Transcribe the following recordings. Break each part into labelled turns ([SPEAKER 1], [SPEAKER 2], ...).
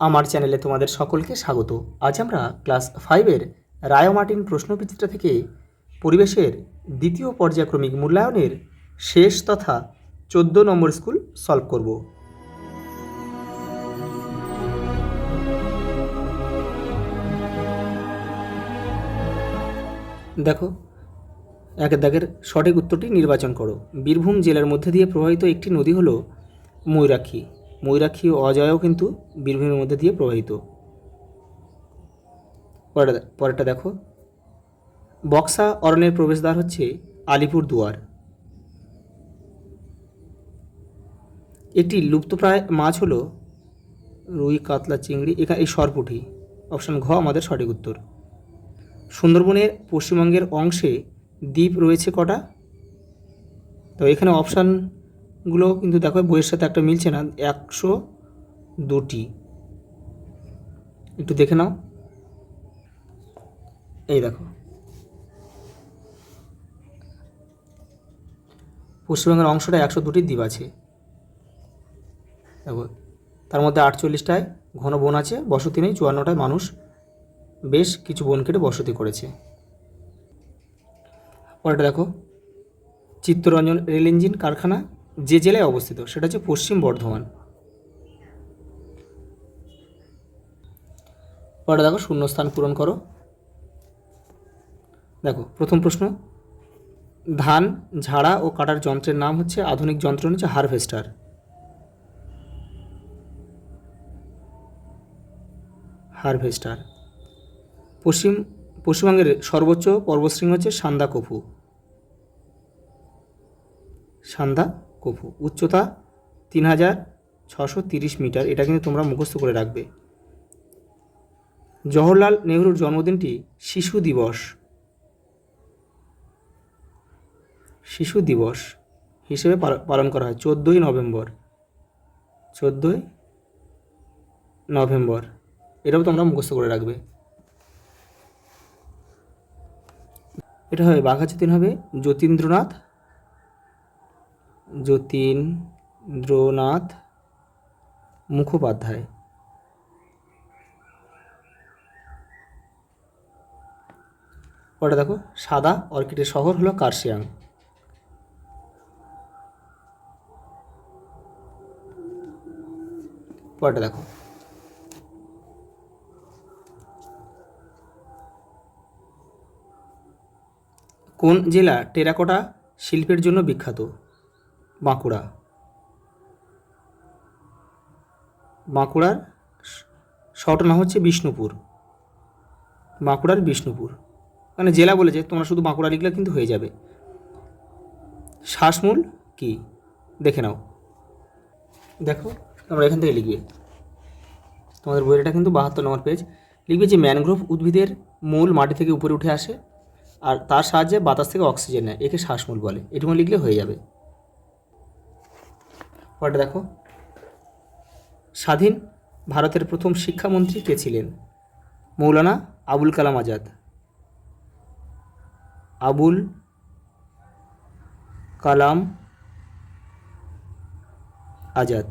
[SPEAKER 1] আমার চ্যানেলে তোমাদের সকলকে স্বাগত। আজ আমরা ক্লাস 5-এর রায় মার্টিন প্রশ্নবিচিত্রা থেকে পরিবেশের দ্বিতীয় পর্যায়ক্রমিক মূল্যায়নের শেষ তথা 14 নম্বর স্কুল সলভ করব। দেখো, এক দাগের সঠিক উত্তরটি নির্বাচন করো। বীরভূম জেলার মধ্যে দিয়ে প্রবাহিত একটি নদী হলো ময়ূরাক্ষী। ময়ূরাক্ষী ও অজয়ও কিন্তু বীরভূমের মধ্যে দিয়ে প্রবাহিত। পরেরটা দেখো, বক্সা অরণ্যের প্রবেশদ্বার হচ্ছে আলিপুর দুয়ার। একটি লুপ্তপ্রায় মাছ হলো রুই, কাতলা, চিংড়ি, এখানে এই সরপুঁটি। অপশান ঘ আমাদের সঠিক উত্তর। সুন্দরবনের পশ্চিমবঙ্গের অংশে দ্বীপ রয়েছে কটা? তো এখানে অপশানগুলো কিন্তু দেখো বইয়ের সাথে একটা মিলছে না, 102টি। একটু দেখে নাও, এই দেখো পশ্চিমবঙ্গের অংশটা 102টি দ্বীপ আছে। দেখো তার মধ্যে 48টায় ঘন বন আছে, বসতি নেই। 54টায় মানুষ বেশ কিছু বন কেটে বসতি করেছে। পরেরটা দেখো, চিত্তরঞ্জন রেল ইঞ্জিন কারখানা যে জেলায় অবস্থিত সেটা হচ্ছে পশ্চিম বর্ধমান। পরেরটা দেখো, শূন্যস্থান পূরণ করো। দেখো প্রথম প্রশ্ন, ধান ঝাড়া ও কাটার যন্ত্রের নাম হচ্ছে, আধুনিক যন্ত্র হচ্ছে হারভেস্টার। হারভেস্টার। পশ্চিমবঙ্গের সর্বোচ্চ পর্বতশৃঙ্গ হচ্ছে সান্দাকফু। সান্দাকফু, উচ্চতা 3630 মিটার। এটা কিন্তু তোমরা মুখস্থ করে রাখবে। জওহরলাল নেহরুর জন্মদিনটি শিশু দিবস হিসেবে পালন করা হয় 14ই নভেম্বর। 14ই নভেম্বর, এটাও তোমরা মুখস্থ করে রাখবে। এটা হবে বাঘা যতীন, হবে যতীন্দ্রনাথ মুখোপাধ্যায়। পরে দেখো, সাদা অর্কিডের শহর হলো কার্শিয়াং। পরেরটা দেখো, কোন জেলা টেরাকোটা শিল্পের জন্য বিখ্যাত? বাঁকুড়া। বাঁকুড়ার শহরটার নাম হচ্ছে বিষ্ণুপুর। বাঁকুড়ার বিষ্ণুপুর, মানে জেলা বলেছে, তোমরা শুধু বাঁকুড়া লিখলে কিন্তু হয়ে যাবে। শ্বাসমূল কি? দেখে নাও। দেখো তোমরা এখান থেকে লিখবে, তোমাদের বইয়ের এটা কিন্তু 72 নম্বর পেজ। লিখবে যে ম্যানগ্রোভ উদ্ভিদের মূল মাটি থেকে উপরে উঠে আসে আর তার সাহায্যে বাতাস থেকে অক্সিজেন নেয়, একে শ্বাসমূল বলে। এটুকু লিখলে হয়ে যাবে। পরেরটা দেখো, স্বাধীন ভারতের প্রথম শিক্ষামন্ত্রী কে ছিলেন? মৌলানা আবুল কালাম আজাদ। আবুল কালাম আজাদ।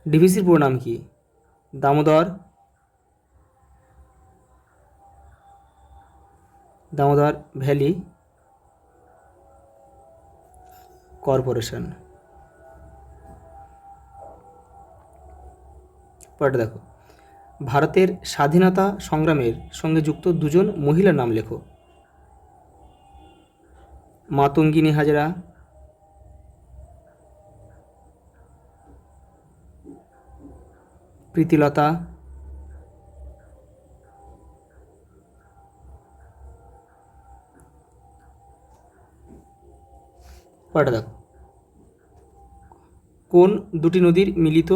[SPEAKER 1] ডিভিসির পুরো নাম কি? Damodar valley corporation. পরেরটা দেখো, ভারতের স্বাধীনতা সংগ্রামের সঙ্গে যুক্ত দুজন মহিলার নাম লেখো। মাতঙ্গিনী হাজরা, প্রীতিলতা, পরেরটা দেখো, কোন দুটি নদীর মিলিত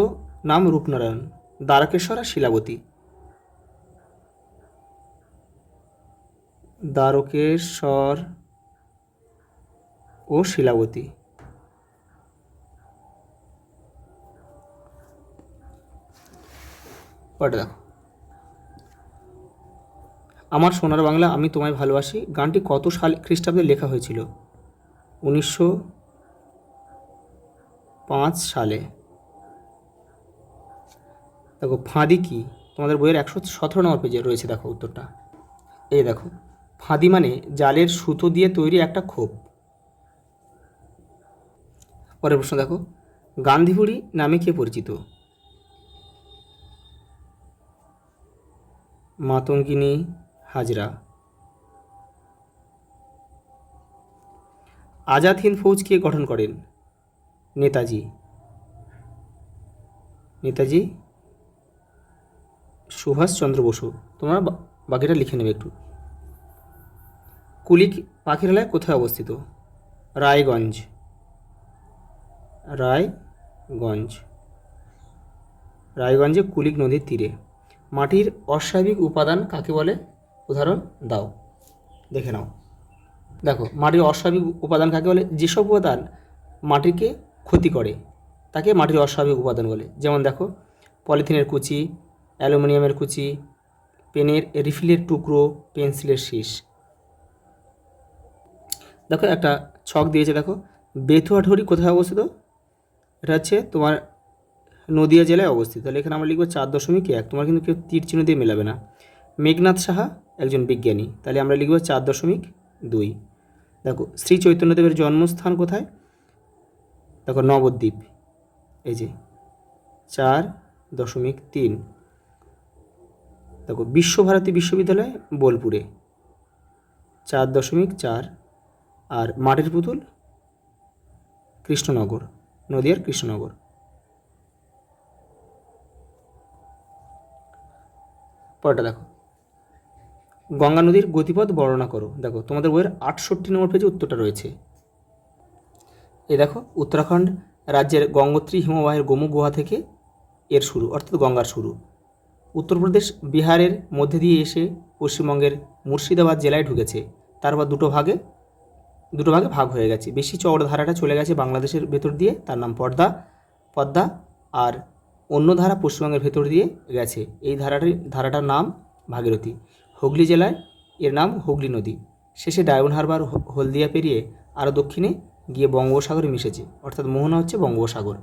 [SPEAKER 1] নাম রূপনারায়ণ? দ্বারকেশ্বর আর শিলাবতী। দ্বারকেশ্বর ও শিলাবতী। পরেরটা দেখো, আমার সোনার বাংলা আমি তোমায় ভালোবাসি গানটি কত সাল খ্রিস্টাব্দে লেখা হয়েছিল? সালে। দেখো ফাঁদি কি, তোমাদের বইয়ের 117 নম্বর পেজে রয়েছে, দেখো উত্তরটা। এই দেখো, ফাঁদি মানে জালের সুতো দিয়ে তৈরি একটা খোপ। পরের প্রশ্ন দেখো, গান্ধীবুড়ি নামে কে পরিচিত? মাতঙ্গিনী হাজরা। আজাদ হিন্দ ফৌজ কে গঠন করেন? নেতাজি সুভাষচন্দ্র বসু। তোমরা বাকিটা লিখে নেবে একটু। কুলিক পাখিরালয় কোথায় অবস্থিত? রায়গঞ্জ। রায়গঞ্জে কুলিক নদীর তীরে। মাটির অস্বাভাবিক উপাদান কাকে বলে? উদাহরণ দাও, দেখে নাও। দেখো, মাটির অস্বাভাবিক উপাদান কাকে বলে? যেসব উপাদান মাটিকে ক্ষতি করে তাকে মাটির অস্বাভাবিক উপাদান বলে। যেমন দেখো, পলিথিনের কুচি, অ্যালুমিনিয়ামের কুচি, পেনের রিফিলের টুকরো, পেন্সিলের শীষ। দেখো একটা ছক দিয়েছে, দেখো বেথুয়াঢড়ি কোথায় অবস্থিত? এটা হচ্ছে তোমার নদিয়া জেলায় অবস্থিত। তাহলে এখানে আমরা লিখবো 4.1। তোমার কিন্তু কেউ তীর চিহ্ন দিয়ে মেলাবে না। মেঘনাথ সাহা একজন বিজ্ঞানী, তাহলে আমরা লিখবো 4.2। দেখো, শ্রী চৈতন্যদেবের জন্মস্থান কোথায়? দেখো নবদ্বীপ, এই যে 4.3। দেখো বিশ্বভারতী বিশ্ববিদ্যালয় বোলপুরে, 4.4। আর মাটির পুতুল কৃষ্ণনগর, নদিয়ার কৃষ্ণনগর। পরেরটা দেখো, গঙ্গা নদীর গতিপথ বর্ণনা করো। দেখো তোমাদের বইয়ের 68 নম্বর পেজে উত্তরটা রয়েছে। এই দেখো, উত্তরাখণ্ড রাজ্যের গঙ্গোত্রী হিমবাহের গোমুখ গুহা থেকে এর শুরু, অর্থাৎ গঙ্গার শুরু। উত্তরপ্রদেশ বিহারের মধ্যে দিয়ে এসে পশ্চিমবঙ্গের মুর্শিদাবাদ জেলায় ঢুকেছে। তারপর দুটো ভাগে ভাগ হয়ে গেছে। বেশি চওড়া ধারাটা চলে গেছে বাংলাদেশের ভেতর দিয়ে, তার নাম পদ্মা। আর অন্য ধারা পশ্চিমবঙ্গের ভেতর দিয়ে গেছে, এই ধারাটার নাম ভাগীরথী। হুগলি জেলায় এর নাম হুগলি নদী। শেষে ডায়মন্ড হারবার হলদিয়া পেরিয়ে আরও দক্ষিণে গিয়ে বঙ্গোপসাগরে মিশেছে, অর্থাৎ মোহনা হচ্ছে বঙ্গোপসাগর।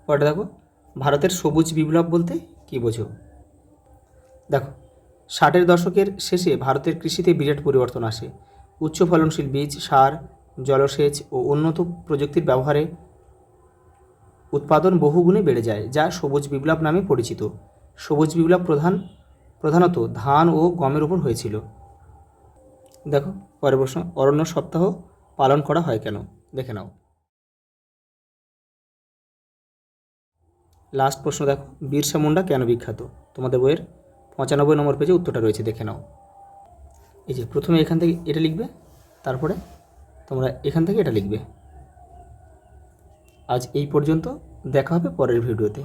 [SPEAKER 1] পরেটা দেখো, ভারতের সবুজ বিপ্লব বলতে কী বোঝো? দেখো, 60-এর দশকের শেষে ভারতের কৃষিতে বিরাট পরিবর্তন আসে। উচ্চ ফলনশীল বীজ, সার, জলসেচ ও উন্নত প্রযুক্তির ব্যবহারে উৎপাদন বহুগুণে বেড়ে যায়, যা সবুজ বিপ্লব নামে পরিচিত। সবুজ বিপ্লব প্রধানত ধান ও গমের উপর হয়েছিল। দেখো পরের প্রশ্ন, অরণ্য সপ্তাহ পালন করা হয় কেন? দেখে নাও। লাস্ট প্রশ্ন দেখো, বিরসা মুন্ডা কেন বিখ্যাত? তোমাদের বইয়ের 95 নম্বর পেজে উত্তরটা রয়েছে, দেখে নাও। এই যে প্রথমে এখান থেকে এটা লিখবে, তারপরে তোমরা এখান থেকে এটা লিখবে। আজ এই পর্যন্ত, দেখা হবে পরের ভিডিওতে।